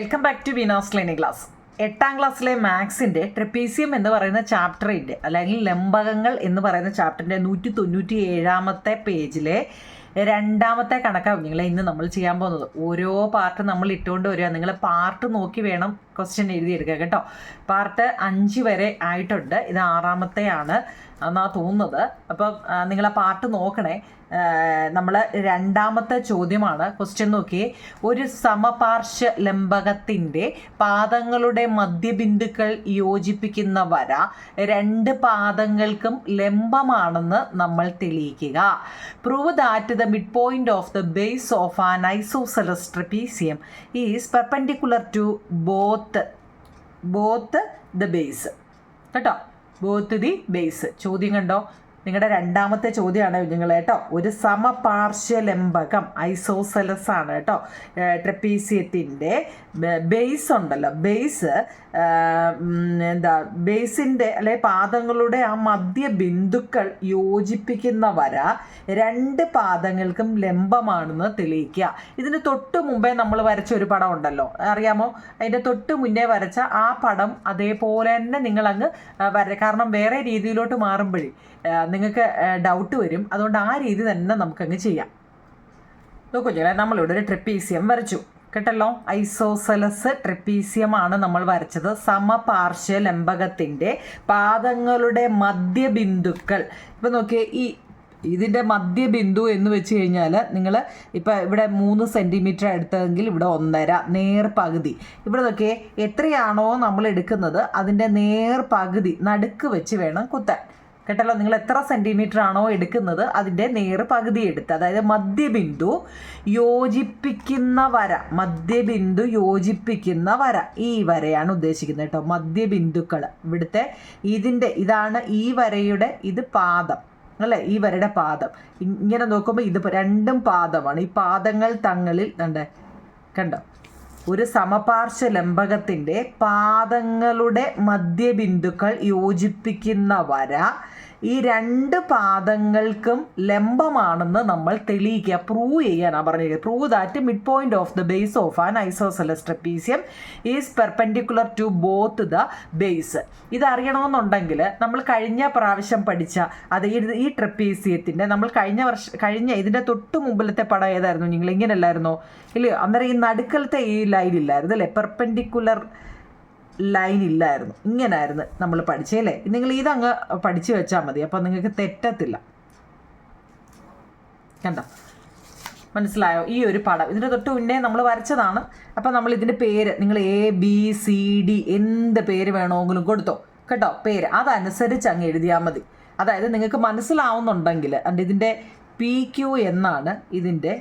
Welcome back to Veena's learning class. 8ാം ക്ലാസ്സിലെ മാത്സിൻ്റെ ട്രപ്പീസിയം എന്ന് പറയുന്ന ചാപ്റ്ററിൻ്റെ അല്ലെങ്കിൽ ലംബകങ്ങൾ എന്ന് പറയുന്ന ചാപ്റ്ററിൻ്റെ 197ാമത്തെ പേജിലെ രണ്ടാമത്തെ കണക്കാണ് നിങ്ങളെ ഇന്ന് നമ്മൾ ചെയ്യാൻ പോകുന്നത്. ഓരോ പാർട്ട് നമ്മൾ ഇട്ടുകൊണ്ട് വരിക. നിങ്ങൾ പാർട്ട് നോക്കി വേണം ക്വസ്റ്റ്യൻ എഴുതിയെടുക്കുക കേട്ടോ. പാർട്ട് 5 വരെ ആയിട്ടുണ്ട്. ഇത് 6ാമത്തെയാണ് എന്നാണ് തോന്നുന്നത്. അപ്പം നിങ്ങൾ ആ പാർട്ട് നോക്കണേ. നമ്മൾ രണ്ടാമത്തെ ചോദ്യമാണ്. ക്വസ്റ്റ്യൻ നോക്കിയേ. ഒരു സമപാർശ്വ ലംബകത്തിൻ്റെ പാദങ്ങളുടെ മധ്യബിന്ദുക്കൾ യോജിപ്പിക്കുന്ന വര രണ്ട് പാദങ്ങൾക്കും ലംബമാണെന്ന് നമ്മൾ തെളിയിക്കുക. Prove that the mid point of the base of an isosceles trapezium is perpendicular to both the base കേട്ടോ. Both the base. ചോദ്യം കണ്ടോ? നിങ്ങളുടെ രണ്ടാമത്തെ ചോദ്യമാണ് നിങ്ങൾ കേട്ടോ. ഒരു സമപാർശ്വ ലംബകം ഐസോസെലസ് ആണ് കേട്ടോ. ട്രപ്പീസിയത്തിൻ്റെ ബേസ് ഉണ്ടല്ലോ, ബേസ് ബേസിൻ്റെ അല്ലെ പാദങ്ങളുടെ ആ മധ്യബിന്ദുക്കൾ യോജിപ്പിക്കുന്ന വര രണ്ട് പാദങ്ങൾക്കും ലംബമാണെന്ന് തെളിയിക്കുക. ഇതിന് തൊട്ട് മുമ്പേ നമ്മൾ വരച്ച ഒരു പടം ഉണ്ടല്ലോ, അറിയാമോ? അതിൻ്റെ തൊട്ട് മുന്നേ വരച്ച ആ പടം അതേപോലെ തന്നെ നിങ്ങളങ്ങ് കാരണം വേറെ രീതിയിലോട്ട് മാറുമ്പോഴേ നിങ്ങൾക്ക് ഡൗട്ട് വരും. അതുകൊണ്ട് ആ രീതി തന്നെ നമുക്കങ്ങ് ചെയ്യാം. നോക്കൂ ഞങ്ങളെ, നമ്മളിവിടെ ഒരു ട്രപ്പീസിയം വരച്ചു കേട്ടല്ലോ. ഐസോസെലസ് ട്രപ്പീസിയമാണ് നമ്മൾ വരച്ചത്. സമപാർശ്വ ലംബകത്തിൻ്റെ പാദങ്ങളുടെ മധ്യബിന്ദുക്കൾ. ഇപ്പം നോക്കിയേ, ഇതിൻ്റെ മധ്യബിന്ദു എന്ന് വെച്ച് കഴിഞ്ഞാൽ നിങ്ങൾ ഇപ്പോൾ ഇവിടെ 3 സെൻറ്റിമീറ്റർ എടുത്തതെങ്കിൽ ഇവിടെ 1.5 നേർ പകുതി. ഇവിടെ നോക്കിയേ, എത്രയാണോ നമ്മൾ എടുക്കുന്നത് അതിൻ്റെ നേർ പകുതി നടുക്ക് വെച്ച് വേണം കുത്താൻ കേട്ടല്ലോ. നിങ്ങൾ എത്ര സെൻറ്റിമീറ്റർ ആണോ എടുക്കുന്നത് അതിൻ്റെ നേർ പകുതി എടുത്ത്, അതായത് മധ്യബിന്ദു യോജിപ്പിക്കുന്ന വര, മധ്യബിന്ദു യോജിപ്പിക്കുന്ന വര, ഈ വരയാണ് ഉദ്ദേശിക്കുന്നത് കേട്ടോ. മധ്യബിന്ദുക്കൾ ഇവിടുത്തെ ഇതാണ് ഈ വരയുടെ, ഇത് പാദം അല്ലേ, ഈ വരയുടെ പാദം. ഇങ്ങനെ നോക്കുമ്പോൾ ഇത് രണ്ടും പാദമാണ്. ഈ പാദങ്ങൾ തങ്ങളിൽ കണ്ടോ, ഒരു സമപാർശ്വ ലംബകത്തിൻ്റെ പാദങ്ങളുടെ മധ്യബിന്ദുക്കൾ യോജിപ്പിക്കുന്ന വര ഈ രണ്ട് പാദങ്ങൾക്കും ലംബമാണെന്ന് നമ്മൾ തെളിയിക്കുക, പ്രൂവ് ചെയ്യാനാണ് പറഞ്ഞിരിക്കുന്നത്. Prove that mid point of the base of an isosceles trapezium is perpendicular to both the base. ഇതറിയണമെന്നുണ്ടെങ്കിൽ നമ്മൾ കഴിഞ്ഞ പ്രാവശ്യം പഠിച്ച ഈ ട്രപ്പീസിയത്തിൻ്റെ നമ്മൾ കഴിഞ്ഞ ഇതിൻ്റെ തൊട്ട് മുമ്പിലത്തെ പടം ഏതായിരുന്നു? നിങ്ങൾ ഇങ്ങനെയല്ലായിരുന്നോ? ഇല്ലയോ? അന്നേരം ഈ നടുക്കലത്തെ ഈ ലൈൻ ഇല്ലായിരുന്നു അല്ലേ, പെർപെൻഡിക്കുലർ ലൈൻ ഇല്ലായിരുന്നു, ഇങ്ങനായിരുന്നു നമ്മൾ പഠിച്ചല്ലേ. നിങ്ങൾ ഇതങ്ങ് പഠിച്ചു വെച്ചാൽ മതി, അപ്പോൾ നിങ്ങൾക്ക് തെറ്റത്തില്ല. കണ്ടോ, മനസ്സിലായോ? ഈ ഒരു പടം ഇതിൻ്റെ തൊട്ട് മുന്നേ നമ്മൾ വരച്ചതാണ്. അപ്പോൾ നമ്മൾ ഇതിൻ്റെ പേര് നിങ്ങൾ ABCD എന്ത് പേര് വേണമെങ്കിലും കൊടുത്തോ കേട്ടോ. പേര് അതനുസരിച്ച് അങ്ങ് എഴുതിയാൽ മതി. അതായത് നിങ്ങൾക്ക് മനസ്സിലാവുന്നുണ്ടെങ്കിൽ ഇതിൻ്റെ PQ എന്നാണ് ഇതിൻ്റെ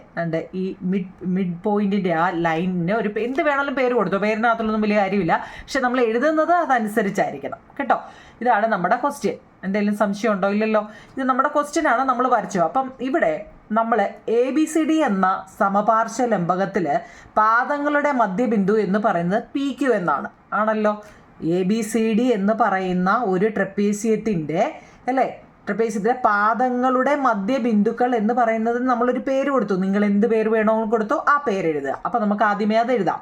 ഈ മിഡ് പോയിന്റിൻ്റെ ആ ലൈനിന് ഒരു എന്ത് വേണമെങ്കിലും പേര് കൊടുത്തു. പേരിനകത്തുള്ളൊന്നും വലിയ കാര്യമില്ല, പക്ഷെ നമ്മൾ എഴുതുന്നത് അതനുസരിച്ചായിരിക്കണം കേട്ടോ. ഇതാണ് നമ്മുടെ ക്വസ്റ്റ്യൻ. എന്തെങ്കിലും സംശയം ഉണ്ടോ? ഇല്ലല്ലോ. ഇത് നമ്മുടെ ക്വസ്റ്റ്യൻ ആണ്, നമ്മൾ വരച്ചു. അപ്പം ഇവിടെ നമ്മൾ ABCD എന്ന സമപാർശ്വ ലംബകത്തിൽ പാദങ്ങളുടെ മധ്യബിന്ദു എന്ന് പറയുന്നത് PQ എന്നാണ് ആണല്ലോ. ABCD എന്ന് പറയുന്ന ഒരു ട്രപ്പീസിയത്തിൻ്റെ അല്ലേ, ട്രപ്പീസിയത്തിലെ പാദങ്ങളുടെ മധ്യബിന്ദുക്കൾ എന്ന് പറയുന്നത് നമ്മളൊരു പേര് കൊടുത്തു. നിങ്ങൾ എന്ത് പേര് വേണമെന്ന് കൊടുത്തോ ആ പേര് എഴുതുക. അപ്പം നമുക്ക് ആദ്യമേ അത് എഴുതാം.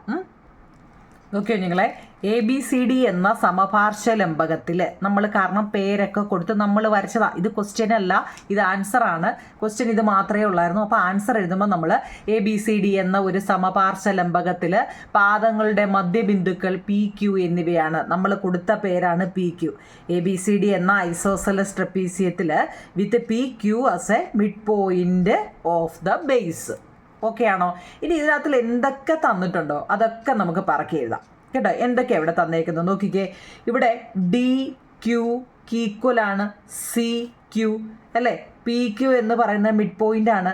നോക്കിയോ നിങ്ങളെ, ABCD എന്ന സമപാർശ്വ ലംബകത്തിൽ നമ്മൾ കാരണം പേരൊക്കെ കൊടുത്ത് നമ്മൾ വരച്ചതാ. ഇത് ക്വസ്റ്റ്യൻ അല്ല, ഇത് ആൻസർ ആണ്. ക്വസ്റ്റ്യൻ ഇത് മാത്രമേ ഉള്ളായിരുന്നു. അപ്പോൾ ആൻസർ എഴുതുമ്പോൾ നമ്മൾ ABCD എന്ന ഒരു സമപാർശ്വ ലംബകത്തിൽ പാദങ്ങളുടെ മധ്യബിന്ദുക്കൾ PQ എന്നിവയാണ്. നമ്മൾ കൊടുത്ത പേരാണ് PQ. ABCD എന്ന ഐസോസെലസ് ട്രപ്പീസിയത്തിൽ with PQ as a mid point of the base. Okay ആണോ? ഇനി ഇതിനകത്തിൽ എന്തൊക്കെ തന്നിട്ടുണ്ടോ അതൊക്കെ നമുക്ക് പറക്കി എഴുതാം കേട്ടോ. എന്തൊക്കെയാണ് ഇവിടെ തന്നേക്കുന്നത് നോക്കിക്കേ. ഇവിടെ DQ ഈക്വലാണ് CQ അല്ലേ. PQ എന്ന് പറയുന്ന മിഡ് പോയിന്റ് ആണ്.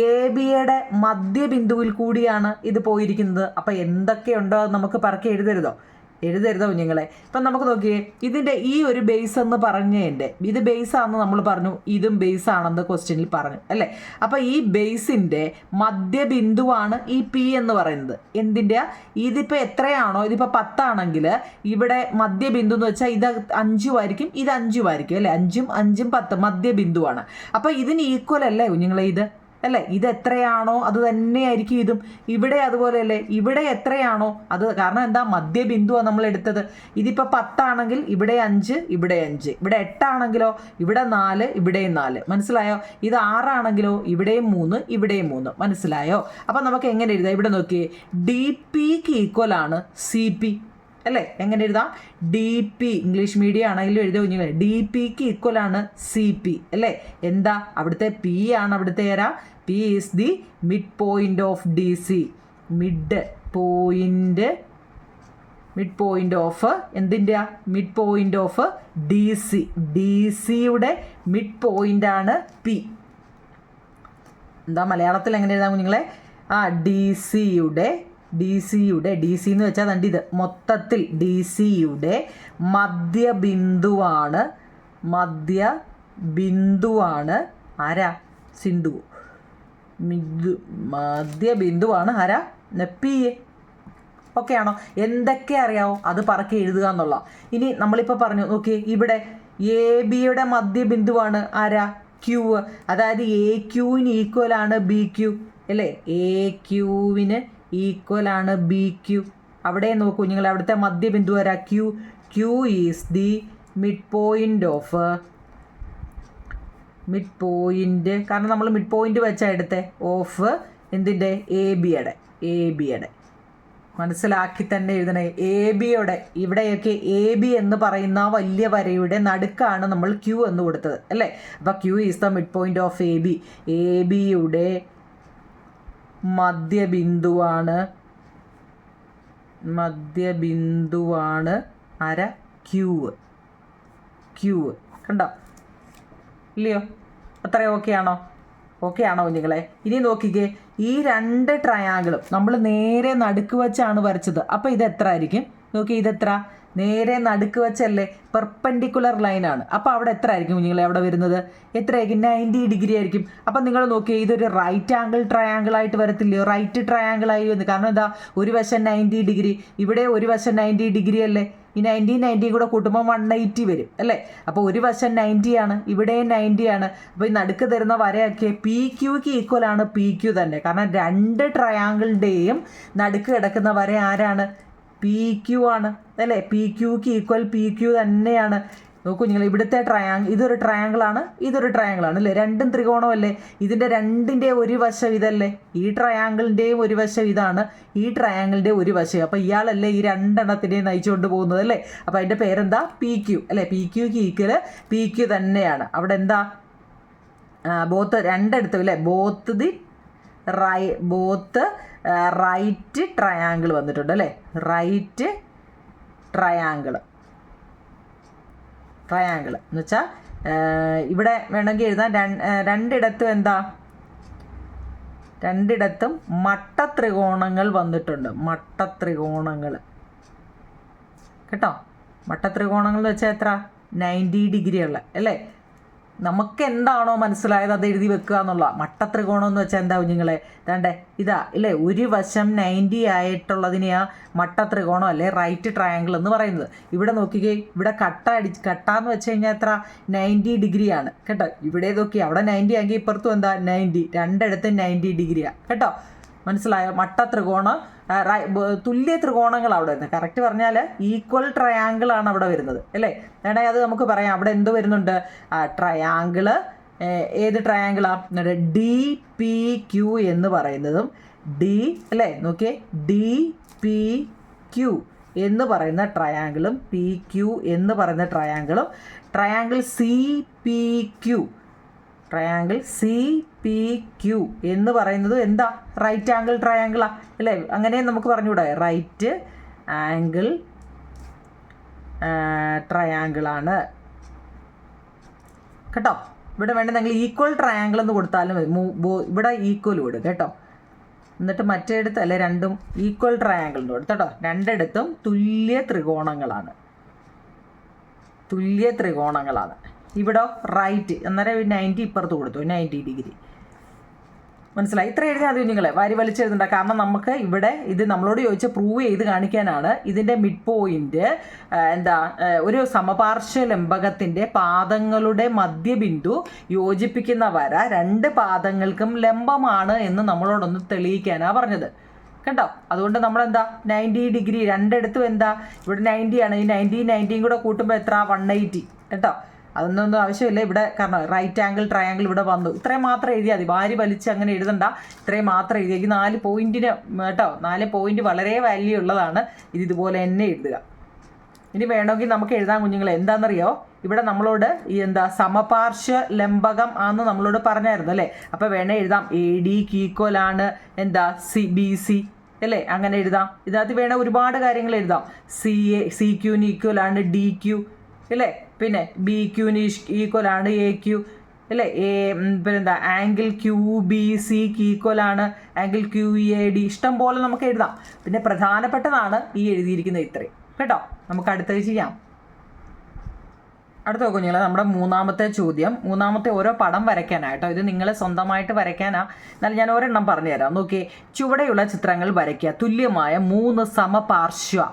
ABയുടെ മധ്യബിന്ദുവിൽ കൂടിയാണ് ഇത് പോയിരിക്കുന്നത്. അപ്പം എന്തൊക്കെയുണ്ടോ അത് നമുക്ക് പറക്കി എഴുതരുതോ കുഞ്ഞുങ്ങളെ. ഇപ്പം നമുക്ക് നോക്കിയേ, ഇതിൻ്റെ ഈ ഒരു ബേസ് എന്ന് പറഞ്ഞതിൻ്റെ ഇത് ബേസാണെന്ന് നമ്മൾ പറഞ്ഞു, ഇതും ബേസ് ആണെന്ന് ക്വസ്റ്റ്യനിൽ പറഞ്ഞു അല്ലേ. അപ്പം ഈ ബേസിൻ്റെ മധ്യബിന്ദുവാണ് ഈ P എന്ന് പറയുന്നത്. എന്തിൻ്റെ? ഇതിപ്പോൾ എത്രയാണോ, ഇതിപ്പോൾ 10 ആണെങ്കിൽ ഇവിടെ മധ്യബിന്ദു എന്ന് വെച്ചാൽ ഇത് 5 ആയിരിക്കും, ഇത് 5 ആയിരിക്കും അല്ലേ. 5 ഉം 5 ഉം 10 മധ്യബിന്ദുവാണ്. അപ്പോൾ ഇതിന് ഈക്വൽ അല്ലേ കുഞ്ഞുങ്ങളെ ഇത്? അല്ലേ? ഇത് എത്രയാണോ അത് തന്നെയായിരിക്കും ഇതും. ഇവിടെ അതുപോലെയല്ലേ, ഇവിടെ എത്രയാണോ അത്, കാരണം എന്താ, മധ്യബിന്ദുവാണ് നമ്മൾ എടുത്തത്. ഇതിപ്പോൾ 10 ആണെങ്കിൽ ഇവിടെ 5, ഇവിടെ 5. ഇവിടെ 8 ആണെങ്കിലോ ഇവിടെ 4, ഇവിടെയും 4. മനസ്സിലായോ? ഇത് 6 ആണെങ്കിലോ ഇവിടെയും 3, ഇവിടെയും 3. മനസ്സിലായോ? അപ്പം നമുക്ക് എങ്ങനെ എഴുതാം? ഇവിടെ നോക്കിയേ, ഡി പിക്ക് ഈക്വൽ ആണ് സി പി അല്ലേ? എങ്ങനെ എഴുതാം? ഡി പി, ഇംഗ്ലീഷ് മീഡിയം ആണെങ്കിലും എഴുതി കുഞ്ഞുങ്ങളെ, ഡി പിക്ക് ഈക്വൽ ആണ് സി പി അല്ലേ? എന്താ അവിടുത്തെ പി ആണ് അവിടുത്തെ ഏരാ? P is the mid point of D C. Mid point of എന്തിൻ്റെ? Mid point of D C. D സിയുടെ മിഡ് പോയിന്റ് ആണ് പി. എന്താ മലയാളത്തിൽ എങ്ങനെ എഴുതാം കുഞ്ഞുങ്ങളെ? ഡി സിയുടെ ഡി സി എന്ന് വെച്ചാൽ കണ്ട് ഇത് മൊത്തത്തിൽ ഡി സിയുടെ മധ്യബിന്ദുവാണ് ആരാ? സിന്ധു. മധ്യബിന്ദുവാണ് ആരാ? P A. ഓക്കെ ആണോ? എന്തൊക്കെ അറിയാവോ അത് പറക്കി എഴുതുക എന്നുള്ള. ഇനി നമ്മളിപ്പോൾ പറഞ്ഞു നോക്കിയേ, ഇവിടെ എ ബിയുടെ മധ്യബിന്ദുവാണ് ആരാ? ക്യൂ. അതായത് എ ക്യൂവിന് ഈക്വലാണ് ബി ക്യൂ അല്ലേ? എ ക്യൂവിന് ഈക്വലാണ് ബി ക്യൂ. അവിടെ നോക്കൂ കുഞ്ഞുങ്ങൾ, അവിടുത്തെ മധ്യബിന്ദു വരാ Q. Q is the mid point, കാരണം നമ്മൾ മിഡ് പോയിന്റ് വെച്ചാൽ എടുത്തേ, ഓഫ് എന്തിൻ്റെ? എ ബിയുടെ. മനസ്സിലാക്കി തന്നെ എഴുതണേ. എ ബിയുടെ ഇവിടെയൊക്കെ എ ബി എന്ന് പറയുന്ന വലിയ വരയുടെ നടുക്കാണ് നമ്മൾ ക്യൂ എന്ന് കൊടുത്തത് അല്ലേ? അപ്പോൾ Q is the mid point of A B. A ബിയുടെ മധ്യബിന്ദുവാണ് ആരാ? ക്യൂ. കണ്ടോ ഇല്ലയോ? അത്ര ഓക്കെ ആണോ കുഞ്ഞുങ്ങളെ? ഇനി നോക്കിക്കേ, ഈ 2 ട്രയാങ്കിളും നമ്മൾ നേരെ നടുക്ക് വെച്ചാണ് വരച്ചത്. അപ്പോൾ ഇത് എത്ര ആയിരിക്കും? നോക്കി, ഇതെത്ര? നേരെ നടുക്ക് വെച്ചല്ലേ, പെർപെൻഡിക്കുലർ ലൈനാണ്. അപ്പോൾ അവിടെ എത്ര ആയിരിക്കും കുഞ്ഞുങ്ങളെ അവിടെ വരുന്നത്? എത്രയായിരിക്കും? 90 ഡിഗ്രി ആയിരിക്കും. അപ്പം നിങ്ങൾ നോക്കിയേ, ഇതൊരു റൈറ്റ് ആംഗിൾ ട്രയാങ്കിൾ ആയിട്ട് വരത്തില്ലയോ? റൈറ്റ് ട്രയാങ്കിൾ ആയി വന്നു. കാരണം എന്താ, ഒരു വശം 90 ഡിഗ്രി, ഇവിടെ ഒരു വശം 90 ഡിഗ്രി അല്ലേ? ഈ 90 കൂടെ കൂട്ടുമ്പോൾ 180 വരും അല്ലേ? അപ്പോൾ ഒരു വശം 90 ആണ്, ഇവിടെയും 90 ആണ്. അപ്പോൾ ഈ നടുക്ക് തരുന്ന വരയൊക്കെ പി ക്യൂക്ക് ഈക്വൽ ആണ് പി ക്യൂ തന്നെ. കാരണം 2 ട്രയാങ്കിളിൻ്റെയും നടുക്ക് കിടക്കുന്ന വര ആരാണ്? പി ക്യൂ ആണ് അല്ലേ? പി ക്യൂക്ക് ഈക്വൽ പി ക്യൂ തന്നെയാണ്. നോക്കൂ നിങ്ങൾ, ഇവിടുത്തെ ഇതൊരു ട്രയാങ്കിളാണ്, ഇതൊരു ട്രയാങ്കിളാണ് അല്ലേ? രണ്ടും ത്രികോണമല്ലേ? ഇതിൻ്റെ രണ്ടിൻ്റെ ഒരു വശം ഇതല്ലേ? ഈ ട്രയാങ്കിളിൻ്റെയും ഒരു വശം ഇതാണ്, ഈ ട്രയാങ്കിളിൻ്റെ ഒരു വശം. അപ്പോൾ ഇയാളല്ലേ ഈ 2 എണ്ണത്തിൻ്റെയും നയിച്ചുകൊണ്ട് പോകുന്നത് അല്ലേ? അപ്പോൾ അതിൻ്റെ പേരെന്താ? പി ക്യൂ അല്ലേ? പി ക്യൂക്ക് ഈക്വൽ പി ക്യൂ തന്നെയാണ്. അവിടെ എന്താ? ബോത്ത് രണ്ടിടത്തും അല്ലേ? ബോത്ത് റൈറ്റ് ട്രയാങ്കിൾ വന്നിട്ടുണ്ട് അല്ലേ? റൈറ്റ് ട്രയാങ്കിൾ എന്ന് വെച്ചാൽ ഇവിടെ വേണമെങ്കിൽ എഴുതാൻ രണ്ടിടത്തും എന്താ? രണ്ടിടത്തും മട്ടത്രികോണങ്ങൾ വന്നിട്ടുണ്ട്. മട്ടത്രികോണങ്ങൾ കേട്ടോ. മട്ടത്രികോണങ്ങൾ എന്ന് വെച്ചാൽ എത്ര? 90 ഡിഗ്രി ഉള്ള അല്ലേ? നമുക്ക് എന്താണോ മനസ്സിലായത് അത് എഴുതി വെക്കുക എന്നുള്ള. മട്ടത്രികോണം എന്ന് വെച്ചാൽ എന്താ കുഞ്ഞുങ്ങളെ? ദാണ്ടേ ഇതാ ഇല്ലേ? ഒരു വശം 90 ആയിട്ടുള്ളതിനെയാണ് മട്ടത്രികോണം അല്ലേ റൈറ്റ് ട്രയാങ്കിൾ എന്ന് പറയുന്നത്. ഇവിടെ നോക്കിക്കേ, ഇവിടെ കട്ടാന്ന് വെച്ച് കഴിഞ്ഞാൽ എത്ര? 90 ഡിഗ്രിയാണ് കേട്ടോ. ഇവിടെ നോക്കി, അവിടെ 90 ആണെങ്കിൽ ഇപ്പുറത്തും എന്താ? 90. രണ്ടിടത്തും 90 ഡിഗ്രിയാണ് കേട്ടോ. മനസ്സിലായോ? മട്ടത്രികോണം തുല്യ ത്രികോണങ്ങൾ അവിടെ വരുന്നത്. കറക്റ്റ് പറഞ്ഞാൽ ഈക്വൽ ട്രയാങ്കിൾ ആണ് അവിടെ വരുന്നത് അല്ലേ? വേണമെങ്കിൽ അത് നമുക്ക് പറയാം. അവിടെ എന്ത് വരുന്നുണ്ട്? ട്രയാങ്കിള്. ഏത് ട്രയാങ്കിളാണ്? ഡി പി ക്യൂ എന്ന് പറയുന്നതും ഡി അല്ലേ? നോക്കിയേ, ഡി പി ക്യൂ എന്ന് പറയുന്ന ട്രയാങ്കിളും പി ക്യൂ എന്ന് പറയുന്ന ട്രയാങ്കിളും ട്രയാങ്കിൾ സി പി ക്യൂ എന്ന് പറയുന്നത് എന്താ? റൈറ്റ് ആംഗിൾ ട്രയാങ്കിളാ അല്ലേ? അങ്ങനെ നമുക്ക് പറഞ്ഞുകൂടെ? റൈറ്റ് ആംഗിൾ ട്രയാങ്കിളാണ് കേട്ടോ. ഇവിടെ വേണ്ട നിങ്ങൾ ഈക്വൽ ട്രയാങ്കിൾ എന്ന് കൊടുത്താലും ഇവിടെ ഈക്വൽ വിടും കേട്ടോ. എന്നിട്ട് മറ്റേടത്ത് അല്ലേ രണ്ടും ഈക്വൽ ട്രയാങ്കിൾ എന്ന് കൊടുത്തു കേട്ടോ. രണ്ടിടത്തും തുല്യ ത്രികോണങ്ങളാണ്. ഇവിടെ റൈറ്റ്, അന്നേരം 90 ഇപ്പുറത്ത് കൊടുത്തു, 90 ഡിഗ്രി. മനസ്സിലായി? ഇത്ര എഴുതിയാൽ മതി കുഞ്ഞുങ്ങളെ, വാരി വലിച്ചെഴുതണ്ട. കാരണം നമുക്ക് ഇവിടെ ഇത് നമ്മളോട് ചോദിച്ച പ്രൂവ് ചെയ്ത് കാണിക്കാനാണ്. ഇതിൻ്റെ മിഡ് പോയിന്റ് ഒരു സമപാർശ്വ ലംബകത്തിൻ്റെ പാദങ്ങളുടെ മധ്യബിന്ദു യോജിപ്പിക്കുന്ന വര രണ്ട് പാദങ്ങൾക്കും ലംബമാണ് എന്ന് നമ്മളോടൊന്ന് തെളിയിക്കാനാണ് പറഞ്ഞത് കേട്ടോ. അതുകൊണ്ട് നമ്മളെന്താ 90 ഡിഗ്രി രണ്ടിടത്തും ഇവിടെ 90 ആണ്. ഈ 90 കൂടെ കൂട്ടുമ്പോൾ എത്ര? 180 കേട്ടോ. അതൊന്നും ആവശ്യമില്ല ഇവിടെ, കാരണം റൈറ്റ് ആംഗിൾ ട്രയാങ്കിൾ ഇവിടെ വന്നു. ഇത്രയും മാത്രം എഴുതിയാൽ മതി, വാരി വലിച്ച് അങ്ങനെ എഴുതണ്ട. ഇത്രയും മാത്രം എഴുതിയാൽ ഈ 4 പോയിന്റിന് കേട്ടോ, 4 പോയിന്റ് വളരെ വാല്യൂ ഉള്ളതാണ്. ഇതുപോലെ തന്നെ എഴുതുക. ഇനി വേണമെങ്കിൽ നമുക്ക് എഴുതാൻ കുഞ്ഞുങ്ങളെ, എന്താണെന്നറിയോ, ഇവിടെ നമ്മളോട് ഈ സമപാർശ്വ ലംബകം ആണെന്ന് നമ്മളോട് പറഞ്ഞായിരുന്നു അല്ലേ. അപ്പോൾ വേണേൽ എഴുതാം AD ഈക്വലാണ് BC അല്ലേ, അങ്ങനെ എഴുതാം. ഇതിനകത്ത് വേണേൽ ഒരുപാട് കാര്യങ്ങൾ എഴുതാം. CQ ഈക്വലാണ് DQ അല്ലേ, പിന്നെ BQ ഈക്വലാണ് AQ അല്ലേ, പിന്നെന്താ ആംഗിൾ QBC ഈക്വലാണ് ആംഗിൾ QEAD. ഇഷ്ടം പോലെ നമുക്ക് എഴുതാം. പിന്നെ പ്രധാനപ്പെട്ടതാണ് ഈ എഴുതിയിരിക്കുന്നത് ഇത്രയും കേട്ടോ. നമുക്ക് അടുത്തത് ചെയ്യാം. അടുത്ത കുഞ്ഞുങ്ങളെ, നമ്മുടെ മൂന്നാമത്തെ ചോദ്യം, മൂന്നാമത്തെ ഓരോ പടം വരയ്ക്കാനായിട്ടോ. ഇത് നിങ്ങൾ സ്വന്തമായിട്ട് വരയ്ക്കാനാ. എന്നാലും ഞാൻ ഒരെണ്ണം പറഞ്ഞുതരാം. നോക്കിയേ, ചുവടെയുള്ള ചിത്രങ്ങൾ വരയ്ക്കുക. തുല്യമായ 3 സമപാർശ്വ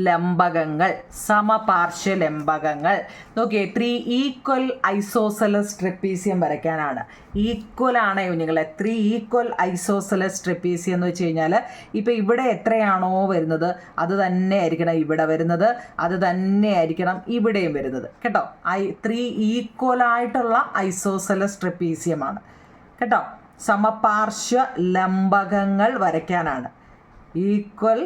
ലംബകങ്ങൾ. സമപാർശ്വ ലംബകങ്ങൾ നോക്കിയേ, 3 ഈക്വൽ ഐസോസെലസ് ട്രപ്പീസിയം വരയ്ക്കാനാണ്. ഈക്വൽ ആണ് കുഞ്ഞുങ്ങളെ, 3 ഈക്വൽ ഐസോസെലസ് ട്രപ്പീസിയം എന്ന് വെച്ച് കഴിഞ്ഞാൽ ഇപ്പം ഇവിടെ എത്രയാണോ വരുന്നത് അത് തന്നെ ആയിരിക്കണം ഇവിടെ വരുന്നത്, അത് തന്നെ ആയിരിക്കണം ഇവിടെയും വരുന്നത് കേട്ടോ. 3 ഈക്വൽ ആയിട്ടുള്ള ഐസോസെലസ് ട്രപ്പീസിയമാണ് കേട്ടോ. സമപാർശ്വ ലംബകങ്ങൾ വരയ്ക്കാനാണ്. ഈക്വൽ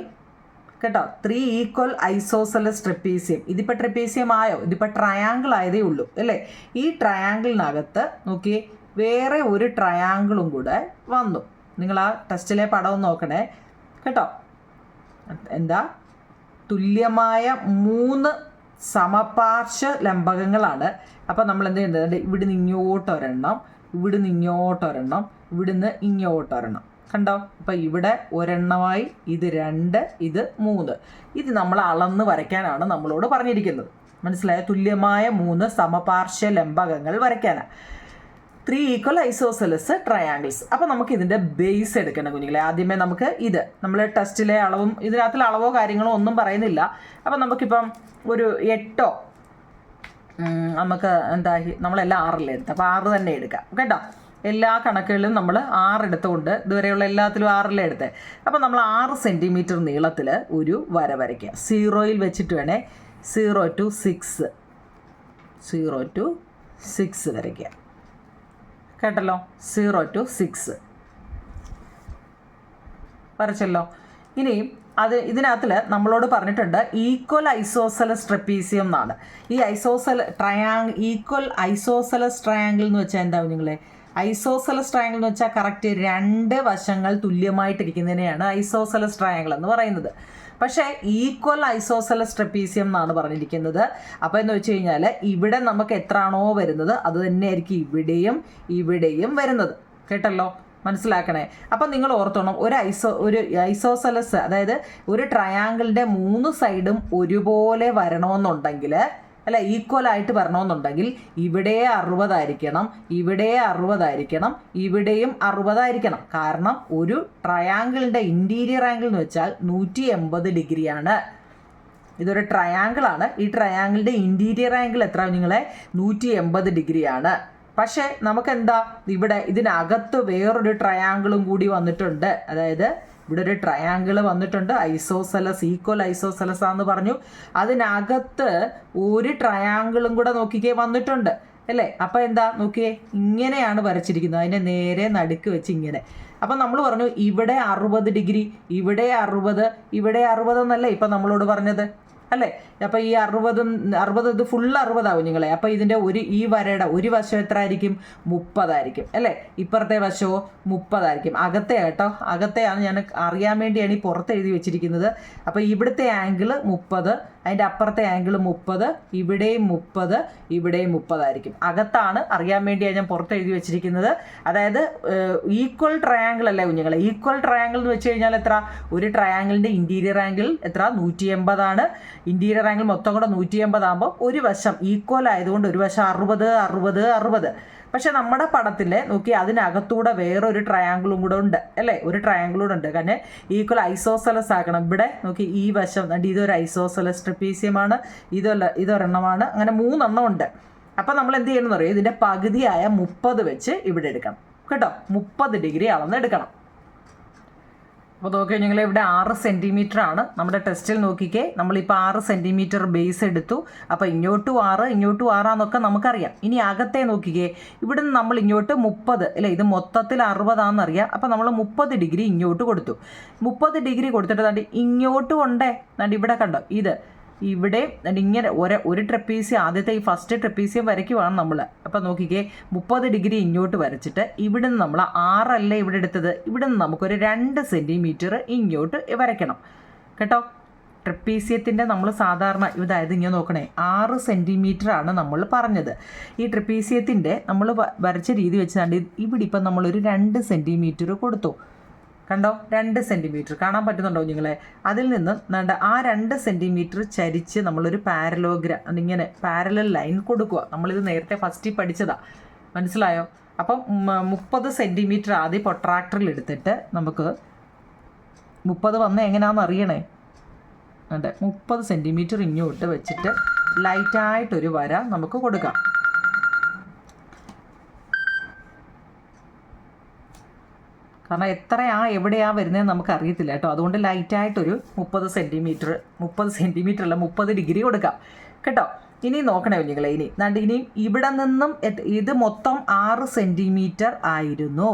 കേട്ടോ, 3 ഈക്വൽ ഐസോസെലസ് ട്രപ്പീസിയം. ഇതിപ്പോൾ ട്രപ്പീസിയം ആയോ? ഇതിപ്പോൾ ട്രയാങ്കിൾ ആയതേ ഉള്ളൂ അല്ലേ. ഈ ട്രയാങ്കിളിനകത്ത് നോക്കിയേ, വേറെ ഒരു ട്രയാങ്കിളും കൂടെ വന്നു. നിങ്ങൾ ആ ടെസ്റ്റിലെ പടം നോക്കണേ കേട്ടോ. തുല്യമായ 3 സമപാർശ്വ ലംബകങ്ങളാണ്. അപ്പോൾ നമ്മൾ എന്ത് ചെയ്യുന്നത്, ഇവിടുന്ന് ഇങ്ങോട്ടൊരെണ്ണം, ഇവിടുന്ന് ഇങ്ങോട്ടൊരെണ്ണം, ഇവിടുന്ന് ഇങ്ങോട്ടൊരെണ്ണം കണ്ടോ. അപ്പം ഇവിടെ ഒരെണ്ണമായി, ഇത് 2, ഇത് 3. ഇത് നമ്മൾ അളന്ന് വരയ്ക്കാനാണ് നമ്മളോട് പറഞ്ഞിരിക്കുന്നത്. മനസ്സിലായ? തുല്യമായ 3 സമപാർശ്വ ലംബകങ്ങൾ വരയ്ക്കാനാണ്. 3 ഈക്വൽ ഐസോസെലസ് ട്രയാങ്കിൾസ്. അപ്പോൾ നമുക്ക് ഇതിൻ്റെ ബേസ് എടുക്കണം കുഞ്ഞുങ്ങളെ. ആദ്യമേ നമുക്ക് നമ്മൾ ടെസ്റ്റിലെ അളവും ഇതിനകത്തുള്ള അളവോ കാര്യങ്ങളോ ഒന്നും പറയുന്നില്ല. അപ്പം നമുക്കിപ്പം ഒരു 8 നമുക്ക് നമ്മളെല്ലാം 6 എടുത്ത്, അപ്പോൾ 6 തന്നെ എടുക്കാം കേട്ടോ. എല്ലാ കണക്കുകളിലും നമ്മൾ 6 എടുത്തുകൊണ്ട് ഇതുവരെയുള്ള എല്ലാത്തിലും 6 എടുത്തത്. അപ്പോൾ നമ്മൾ 6 സെൻറ്റിമീറ്റർ നീളത്തിൽ ഒരു വര വരയ്ക്കുക. 0 വെച്ചിട്ട് വേണേ 0 to 6 വരയ്ക്കുക കേട്ടല്ലോ. 0 to 6 വരച്ചല്ലോ. ഇനിയും ഇതിനകത്തിൽ നമ്മളോട് പറഞ്ഞിട്ടുണ്ട് ഈക്വൽ ഐസോസെലസ് ട്രപ്പീസിയം എന്നാണ്. ഈ ഈക്വൽ ഐസോസെലസ് ട്രയാങ്കിൾ എന്ന് വെച്ചാൽ എന്താ നിങ്ങളെ? ഐസോസെലസ് ട്രയാങ്കിൾ എന്ന് വെച്ചാൽ കറക്റ്റ് 2 വശങ്ങൾ തുല്യമായിട്ടിരിക്കുന്നതിനെയാണ് ഐസോസെലസ് ട്രയാങ്കിൾ എന്ന് പറയുന്നത്. പക്ഷേ ഈക്വൽ ഐസോസെലസ് ട്രപ്പീസിയം എന്നാണ് പറഞ്ഞിരിക്കുന്നത്. അപ്പോൾ എന്ന് വെച്ച് കഴിഞ്ഞാൽ ഇവിടെ നമുക്ക് എത്രയാണോ വരുന്നത് അത് തന്നെയായിരിക്കും ഇവിടെയും വരുന്നത് കേട്ടല്ലോ. മനസ്സിലാക്കണേ. അപ്പം നിങ്ങൾ ഓർത്തോണം, ഒരു ഐസോസെലസ്, അതായത് ഒരു ട്രയാങ്കിളിൻ്റെ 3 സൈഡും ഒരുപോലെ വരണമെന്നുണ്ടെങ്കിൽ അല്ല, ഈക്വൽ ആയിട്ട് വരണമെന്നുണ്ടെങ്കിൽ ഇവിടെ 60 ആയിരിക്കണം, ഇവിടെ 60 ആയിരിക്കണം, ഇവിടെയും 60 ആയിരിക്കണം. കാരണം ഒരു ട്രയാങ്കിളിൻ്റെ ഇൻറ്റീരിയർ ആംഗിൾ എന്ന് വെച്ചാൽ 180 ഡിഗ്രിയാണ്. ഇതൊരു ട്രയാങ്കിളാണ്. ഈ ട്രയാങ്കിളിൻ്റെ ഇൻറ്റീരിയർ ആംഗിൾ എത്ര നിങ്ങളെ? 180 ഡിഗ്രിയാണ്. പക്ഷേ നമുക്കെന്താ, ഇവിടെ ഇതിനകത്ത് വേറൊരു ട്രയാങ്കിളും കൂടി വന്നിട്ടുണ്ട്. അതായത് ഇവിടെ ഒരു ട്രയാങ്കിൾ വന്നിട്ടുണ്ട്, ഐസോസെലസ്, ഈക്വൽ ഐസോസെലസ് ആണെന്ന് പറഞ്ഞു. അതിനകത്ത് ഒരു ട്രയാങ്കിളും കൂടെ നോക്കിക്കേ വന്നിട്ടുണ്ട് അല്ലേ. അപ്പോൾ എന്താ നോക്കിയേ, ഇങ്ങനെയാണ് വരച്ചിരിക്കുന്നത്. അതിൻ്റെ നേരെ നടുക്ക് വെച്ച് ഇങ്ങനെ. അപ്പം നമ്മൾ പറഞ്ഞു ഇവിടെ 60 ഡിഗ്രി, ഇവിടെ 60, ഇവിടെ 60 എന്നല്ലേ ഇപ്പം നമ്മളോട് പറഞ്ഞത് അല്ലേ. അപ്പോൾ ഈ 60 ഇത് ഫുൾ 60 ആവും നിങ്ങളെ. അപ്പോൾ ഇതിൻ്റെ ഈ വരയുടെ ഒരു വശം എത്ര ആയിരിക്കും? 30 ആയിരിക്കും അല്ലേ. ഇപ്പുറത്തെ വശമോ 30 ആയിരിക്കും. അകത്തെ കേട്ടോ, അകത്തെയാണ് ഞാൻ അറിയാൻ വേണ്ടിയാണ് ഈ പുറത്ത് എഴുതി വെച്ചിരിക്കുന്നത്. അപ്പോൾ ഇവിടുത്തെ ആംഗിൾ 30, അതിൻ്റെ അപ്പുറത്തെ ആംഗിൾ 30, ഇവിടെയും 30, ഇവിടെയും 30 ആയിരിക്കും. അകത്താണ്, അറിയാൻ വേണ്ടിയാണ് ഞാൻ പുറത്ത് എഴുതി വെച്ചിരിക്കുന്നത്. അതായത് ഈക്വൽ ട്രയാങ്കിൾ അല്ലേ കുഞ്ഞുങ്ങളെ. ഈക്വൽ ട്രയാങ്കിൾ എന്ന് വെച്ച് കഴിഞ്ഞാൽ എത്ര? ഒരു ട്രയാങ്കിളിൻ്റെ ഇൻറ്റീരിയർ ആംഗിൾ എത്ര? 180 ആണ്. ഇൻറ്റീരിയർ ട്രയാങ്കിൾ മൊത്തം കൂടെ 180 ആകുമ്പോൾ ഒരു വശം ഈക്വൽ ആയതുകൊണ്ട് ഒരു വശം 60 60 60. പക്ഷെ നമ്മുടെ പടത്തിൽ നോക്കി അതിനകത്തൂടെ വേറൊരു ട്രയാങ്കിളും കൂടെ ഉണ്ട് അല്ലേ, ഒരു ട്രയാങ്കിളൂടെ ഉണ്ട്. കാരണം ഈക്വൽ ഐസോസെലസ് ആക്കണം. ഇവിടെ നോക്കി ഈ വശം ഇതൊരു ഐസോസെലസ് ട്രപ്പീസിയമാണ്, ഇതൊരെണ്ണമാണ്, അങ്ങനെ 3 എണ്ണം ഉണ്ട്. അപ്പം നമ്മൾ എന്ത് ചെയ്യണമെന്ന് അറിയാം, ഇതിൻ്റെ പകുതിയായ 30 വെച്ച് ഇവിടെ എടുക്കണം കേട്ടോ. 30 ഡിഗ്രി അളന്നെടുക്കണം. അപ്പോൾ നോക്കിയാൽ നിങ്ങൾ ഇവിടെ 6 സെൻറ്റിമീറ്റർ ആണ് നമ്മുടെ ടെസ്റ്റിൽ. നോക്കിക്കേ, നമ്മളിപ്പോൾ 6 സെൻറ്റിമീറ്റർ ബേസ് എടുത്തു. അപ്പോൾ ഇങ്ങോട്ടും 6 ആണെന്നൊക്കെ നമുക്കറിയാം. ഇനി അകത്തെ നോക്കിക്കേ, ഇവിടുന്ന് നമ്മൾ ഇങ്ങോട്ട് 30 അല്ലേ, ഇത് മൊത്തത്തിൽ 60 ആണെന്നറിയാം. അപ്പോൾ നമ്മൾ 30 ഡിഗ്രി ഇങ്ങോട്ട് കൊടുത്തു. 30 ഡിഗ്രി കൊടുത്തിട്ട് ദാണ്ട് ഇങ്ങോട്ട് കൊണ്ടേ ദാണ്ട് ഇവിടെ കണ്ടോ, ഇവിടെ ഇങ്ങനെ ഒരു ട്രപ്പീസിയം, ആദ്യത്തെ ഈ ഫസ്റ്റ് ട്രപ്പീസിയം വരയ്ക്കുവാണ് നമ്മൾ. അപ്പം നോക്കിക്കേ, 30 ഡിഗ്രി ഇങ്ങോട്ട് വരച്ചിട്ട് ഇവിടുന്ന് നമ്മൾ 6 അല്ലേ ഇവിടെ എടുത്തത്, ഇവിടുന്ന് നമുക്കൊരു 2 സെൻറ്റിമീറ്റർ ഇങ്ങോട്ട് വരയ്ക്കണം കേട്ടോ. ട്രപ്പീസിയത്തിൻ്റെ നമ്മൾ സാധാരണ ഇതായത് ഇങ്ങനെ നോക്കണേ, 6 സെൻറ്റിമീറ്റർ ആണ് നമ്മൾ പറഞ്ഞത്. ഈ ട്രപ്പീസിയത്തിൻ്റെ നമ്മൾ വരച്ച രീതി വെച്ചാണ്ട് ഇവിടെ ഇപ്പം നമ്മളൊരു 2 സെൻറ്റിമീറ്റർ കൊടുത്തു. കണ്ടോ, 2 സെൻറ്റിമീറ്റർ കാണാൻ പറ്റുന്നുണ്ടോ നിങ്ങളെ? അതിൽ നിന്ന് ആ 2 സെൻറ്റിമീറ്റർ ചരിച്ച് നമ്മളൊരു പാരലോഗ്രാം, ഇങ്ങനെ പാരലൽ ലൈൻ കൊടുക്കുക. നമ്മളിത് നേരത്തെ ഫസ്റ്റിൽ പഠിച്ചതാണ്, മനസ്സിലായോ? അപ്പം 30 സെൻറ്റിമീറ്റർ ആദ്യം പ്രൊട്രാക്ടറിൽ എടുത്തിട്ട് നമുക്ക് 30 വന്ന എങ്ങനെയാണെന്ന് അറിയണേ. അതെ, 30 സെൻറ്റിമീറ്റർ ഇങ്ങോട്ട് വെച്ചിട്ട് ലൈറ്റായിട്ടൊരു വര നമുക്ക് കൊടുക്കാം. കാരണം എവിടെയാ വരുന്നതെന്ന് നമുക്ക് അറിയത്തില്ല കേട്ടോ. അതുകൊണ്ട് ലൈറ്റായിട്ടൊരു 30 സെൻറ്റിമീറ്റർ അല്ല 30 ഡിഗ്രി കൊടുക്കാം കേട്ടോ. ഇനി നോക്കണേ കുഞ്ഞുങ്ങളെ, ഇനി ഇവിടെ നിന്നും ഇത് മൊത്തം 6 സെൻറ്റിമീറ്റർ ആയിരുന്നു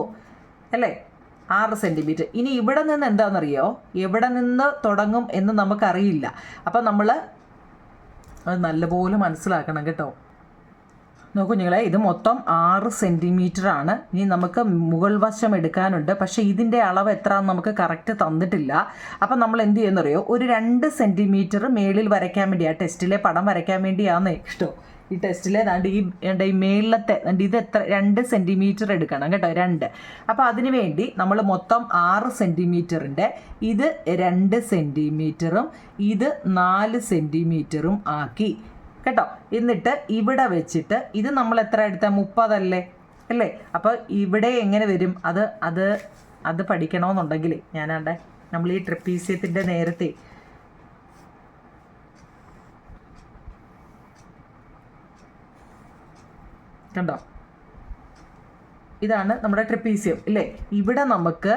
അല്ലേ, 6 സെൻറ്റിമീറ്റർ. ഇനി ഇവിടെ നിന്ന് എന്താണെന്നറിയോ, എവിടെ നിന്ന് തുടങ്ങും എന്ന് നമുക്കറിയില്ല. അപ്പം നമ്മൾ അത് നല്ലപോലെ മനസ്സിലാക്കണം കേട്ടോ. നോക്കൂ നിങ്ങളെ, ഇത് മൊത്തം 6 സെൻറ്റിമീറ്റർ ആണ്. ഇനി നമുക്ക് മുകൾ വശം എടുക്കാനുണ്ട്. പക്ഷേ ഇതിൻ്റെ അളവ് എത്രയാണെന്ന് നമുക്ക് കറക്റ്റ് തന്നിട്ടില്ല. അപ്പം നമ്മൾ എന്ത് ചെയ്യുന്നറിയോ, ഒരു 2 സെൻറ്റിമീറ്റർ മേളിൽ വരയ്ക്കാൻ വേണ്ടിയാണ്, ടെസ്റ്റിലെ പടം വരയ്ക്കാൻ വേണ്ടിയാണെന്നേ കേട്ടോ. ഈ ടെസ്റ്റിലെ ഈ മേളിലത്തെ ഇത് 2 സെൻറ്റിമീറ്റർ എടുക്കണം കേട്ടോ, 2. അപ്പോൾ അതിന് വേണ്ടി നമ്മൾ മൊത്തം 6 സെൻറ്റിമീറ്ററിൻ്റെ ഇത് 2 സെൻറ്റിമീറ്ററും ഇത് 4 സെൻറ്റിമീറ്ററും ആക്കി കേട്ടോ. എന്നിട്ട് ഇവിടെ വെച്ചിട്ട് ഇത് നമ്മൾ എത്ര എടുത്താൽ 30 അല്ലേ. അപ്പോൾ ഇവിടെ എങ്ങനെ വരും, അത് പഠിക്കണമെന്നുണ്ടെങ്കിൽ ഞാനാണ്ടെ നമ്മൾ ഈ ട്രപ്പീസിയത്തിൻ്റെ നേരത്തെ കണ്ടോ, ഇതാണ് നമ്മുടെ ട്രപ്പീസിയം ഇല്ലേ. ഇവിടെ നമുക്ക്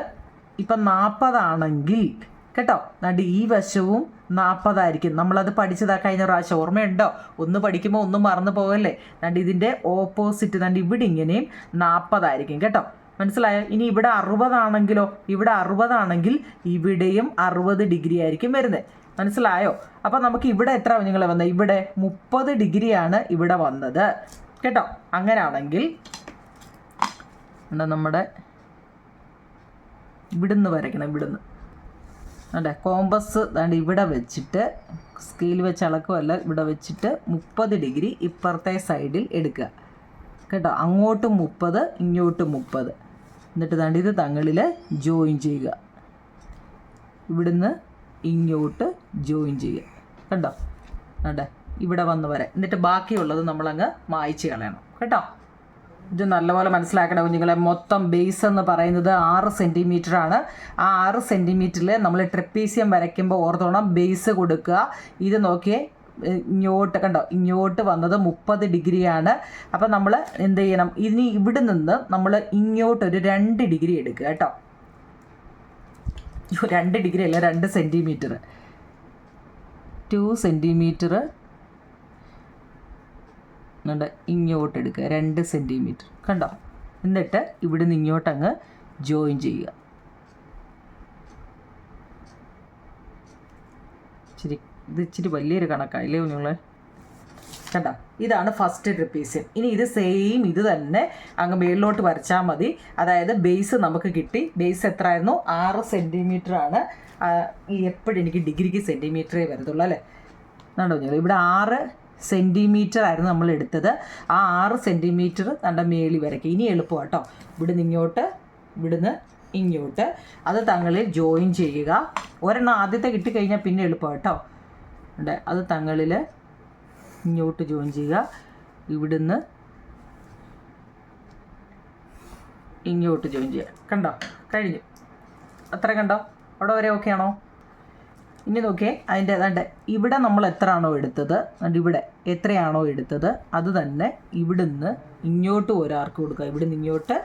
ഇപ്പം 40 ആണെങ്കിൽ കേട്ടോ, ഈ വശവും 40 ആയിരിക്കും. നമ്മളത് പഠിച്ചതാ കഴിഞ്ഞ പ്രാവശ്യം, ഓർമ്മയുണ്ടോ? ഒന്ന് പഠിക്കുമ്പോൾ ഒന്നും മറന്നു പോകല്ലേ. ഇതിൻ്റെ ഓപ്പോസിറ്റ് ഇവിടെ ഇങ്ങനെയും 40 ആയിരിക്കും കേട്ടോ, മനസ്സിലായോ? ഇനി ഇവിടെ 60 ആണെങ്കിലോ, ഇവിടെ 60 ആണെങ്കിൽ ഇവിടെയും 60 ഡിഗ്രി ആയിരിക്കും വരുന്നത്, മനസ്സിലായോ? അപ്പം നമുക്ക് ഇവിടെ എത്ര നിങ്ങൾ വന്നത്, ഇവിടെ 30 ഡിഗ്രിയാണ് ഇവിടെ വന്നത് കേട്ടോ. അങ്ങനെയാണെങ്കിൽ നമ്മുടെ ഇവിടുന്ന് വരയ്ക്കണം, ഇവിടുന്ന് അതെ, കോമ്പസ് ഇവിടെ വെച്ചിട്ട് സ്കെയിൽ വെച്ച് അളക്കുമല്ല, ഇവിടെ വെച്ചിട്ട് 30 ഡിഗ്രി ഇപ്പുറത്തെ സൈഡിൽ എടുക്കുക കേട്ടോ. അങ്ങോട്ടും 30 ഇങ്ങോട്ടും 30. എന്നിട്ട് ഇത് തങ്ങളിൽ ജോയിൻ ചെയ്യുക, ഇവിടുന്ന് ഇങ്ങോട്ട് ജോയിൻ ചെയ്യുക കണ്ടോ. അതെ, ഇവിടെ വന്ന് വരെ. എന്നിട്ട് ബാക്കിയുള്ളത് നമ്മളങ്ങ് മായ്ച്ച് കളയണം കേട്ടോ. ഇത് നല്ലപോലെ മനസ്സിലാക്കണം കുഞ്ഞുങ്ങളെ. മൊത്തം ബേസ് എന്ന് പറയുന്നത് 6 സെൻറ്റിമീറ്റർ ആണ്. ആ 6 സെൻറ്റിമീറ്ററിൽ നമ്മൾ ട്രപ്പീസിയം വരയ്ക്കുമ്പോൾ ഓർത്തോണം ബേസ് കൊടുക്കുക. ഇത് നോക്കിയേ, ഇങ്ങോട്ട് കണ്ടോ, ഇങ്ങോട്ട് വന്നത് 30 ഡിഗ്രിയാണ്. അപ്പം നമ്മൾ എന്ത് ചെയ്യണം, ഇനി ഇവിടെ നിന്ന് നമ്മൾ ഇങ്ങോട്ടൊരു 2 ഡിഗ്രി എടുക്കുക കേട്ടോ. 2 ഡിഗ്രി അല്ല, 2 സെൻറ്റിമീറ്റർ, 2 സെൻറ്റിമീറ്റർ ഇങ്ങോട്ട് എടുക്കുക, 2 സെൻറ്റിമീറ്റർ കണ്ടോ. എന്നിട്ട് ഇവിടുന്ന് ഇങ്ങോട്ടങ്ങ് ജോയിൻ ചെയ്യുക. ഇച്ചിരി വലിയൊരു കണക്കായില്ലേ നിങ്ങൾ കണ്ടോ. ഇതാണ് ഫസ്റ്റ് ട്രപ്പീസിയം. ഇനി ഇത് സെയിം ഇത് തന്നെ അങ്ങ് മേളിലോട്ട് വരച്ചാൽ മതി. അതായത് ബേസ് നമുക്ക് കിട്ടി. ബേസ് എത്ര ആയിരുന്നു, 6 സെൻറ്റിമീറ്റർ ആണ്. എപ്പോഴും എനിക്ക് ഡിഗ്രിക്ക് സെൻറ്റിമീറ്ററേ വരത്തുള്ളൂ അല്ലേ. കണ്ടോ നിങ്ങൾ, ഇവിടെ 6 സെൻറ്റിമീറ്റർ ആയിരുന്നു നമ്മൾ എടുത്തത്. ആ 6 സെൻറ്റിമീറ്റർ നമ്മുടെ മേളി വരയ്ക്കുക. ഇനി എളുപ്പം കേട്ടോ, ഇവിടുന്ന് ഇങ്ങോട്ട് ഇവിടുന്ന് ഇങ്ങോട്ട് അത് തങ്ങളിൽ ജോയിൻ ചെയ്യുക. ഒരെണ്ണം ആദ്യത്തെ കിട്ടിക്കഴിഞ്ഞാൽ പിന്നെ എളുപ്പം കേട്ടോ. ഉണ്ട്. അത് തങ്ങളിൽ ഇങ്ങോട്ട് ജോയിൻ ചെയ്യുക. ഇവിടുന്ന് ഇങ്ങോട്ട് ജോയിൻ ചെയ്യുക. കണ്ടോ? കഴിഞ്ഞു. അത്ര കണ്ടോ? അവിടെ വരെ ഓക്കെ ആണോ? ഇനി നോക്കിയേ, അതിൻ്റെ ഏതാണ്ട് ഇവിടെ നമ്മൾ എത്ര ആണോ എടുത്തത്, ഇവിടെ എത്രയാണോ എടുത്തത് അത് തന്നെ ഇവിടുന്ന് ഇങ്ങോട്ട് ഒരാർക്ക് കൊടുക്കുക. ഇവിടുന്ന് ഇങ്ങോട്ട്,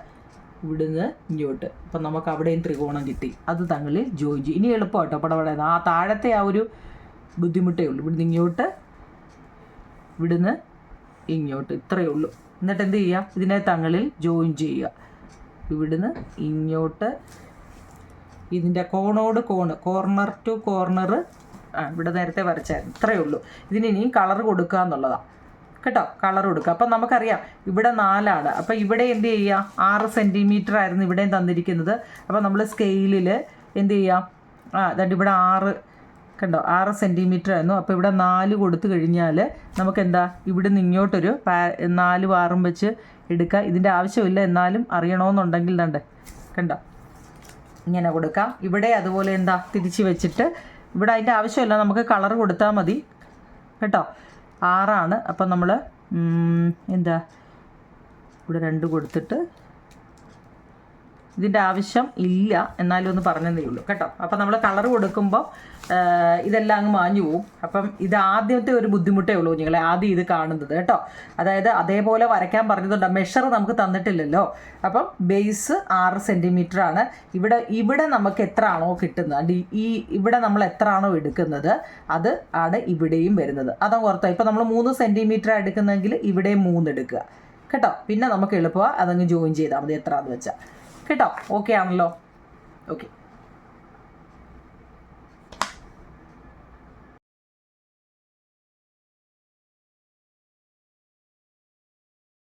ഇവിടുന്ന് ഇങ്ങോട്ട്. അപ്പം നമുക്ക് അവിടെയും ത്രികോണം കിട്ടി. അത് തങ്ങളിൽ ജോയിൻ ചെയ്യും. ഇനി എളുപ്പമാട്ടോ പടപട. ആ താഴത്തെ ആ ഒരു ബുദ്ധിമുട്ടേ ഉള്ളൂ. ഇവിടുന്ന് ഇങ്ങോട്ട്, ഇവിടുന്ന് ഇങ്ങോട്ട്, ഇത്രയേ ഉള്ളൂ. എന്നിട്ട് എന്ത് ചെയ്യുക? ഇതിനെ തങ്ങളിൽ ജോയിൻ ചെയ്യുക. ഇവിടുന്ന് ഇങ്ങോട്ട്, ഇതിൻ്റെ കോണോട് കോണ്, കോർണർ ടു കോർണർ, ഇവിടെ നേരത്തെ വരച്ചായിരുന്നു. ഇത്രയേ ഉള്ളൂ. ഇതിന് ഇനിയും കളർ കൊടുക്കുക എന്നുള്ളതാണ് കേട്ടോ. കളർ കൊടുക്കുക. അപ്പം നമുക്കറിയാം ഇവിടെ 4 അപ്പം ഇവിടെ എന്ത് ചെയ്യുക? 6 സെൻറ്റിമീറ്റർ ആയിരുന്നു ഇവിടെയും തന്നിരിക്കുന്നത്. അപ്പം നമ്മൾ സ്കെയിലിൽ എന്ത് ചെയ്യാം? അതായത് ഇവിടെ 6 കണ്ടോ, 6 സെൻറ്റിമീറ്റർ ആയിരുന്നു. അപ്പോൾ ഇവിടെ 4 കൊടുത്തു കഴിഞ്ഞാൽ നമുക്കെന്താ, ഇവിടുന്ന് ഇങ്ങോട്ടൊരു 4 6 വെച്ച് എടുക്കുക. ഇതിൻ്റെ ആവശ്യമില്ല, എന്നാലും അറിയണമെന്നുണ്ടെങ്കിൽ കണ്ടേ, കണ്ടോ, ഇങ്ങനെ കൊടുക്കാം. ഇവിടെ അതുപോലെ എന്താ, തിരിച്ച് വെച്ചിട്ട് ഇവിടെ അതിൻ്റെ ആവശ്യമില്ല, നമുക്ക് കളർ കൊടുത്താൽ മതി കേട്ടോ. 6 അപ്പം നമ്മൾ എന്താ, ഇവിടെ 2 കൊടുത്തിട്ട് ഇതിൻ്റെ ആവശ്യം ഇല്ല, എന്നാലും ഒന്ന് പറഞ്ഞതേ ഉള്ളൂ കേട്ടോ. അപ്പം നമ്മൾ കളർ കൊടുക്കുമ്പോൾ ഇതെല്ലാം അങ്ങ് മാഞ്ഞു പോവും. അപ്പം ഇത് ആദ്യത്തെ ഒരു ബുദ്ധിമുട്ടേ ഉള്ളൂ കുഞ്ഞുങ്ങളെ, ആദ്യം ഇത് കാണുന്നത് കേട്ടോ. അതായത് അതേപോലെ വരയ്ക്കാൻ പറഞ്ഞതുകൊണ്ട് മെഷർ നമുക്ക് തന്നിട്ടില്ലല്ലോ. അപ്പം ബേസ് 6 സെൻറ്റിമീറ്റർ ആണ്. ഇവിടെ നമുക്ക് എത്ര ആണോ കിട്ടുന്നത്, ഇവിടെ നമ്മൾ എത്ര ആണോ എടുക്കുന്നത് അത് ആണ് ഇവിടെയും വരുന്നത്. അതങ്ങ് ഓർത്തോ. ഇപ്പം നമ്മൾ 3 സെൻറ്റിമീറ്റർ എടുക്കുന്നെങ്കിൽ ഇവിടെയും 3 എടുക്കുക കേട്ടോ. പിന്നെ നമുക്ക് എളുപ്പമാണ്, അതങ്ങ് ജോയിൻ ചെയ്താൽ മതി എത്രയാണെന്ന് വെച്ചാൽ കേട്ടോ. ഓക്കെ ആണല്ലോ? ഓക്കെ.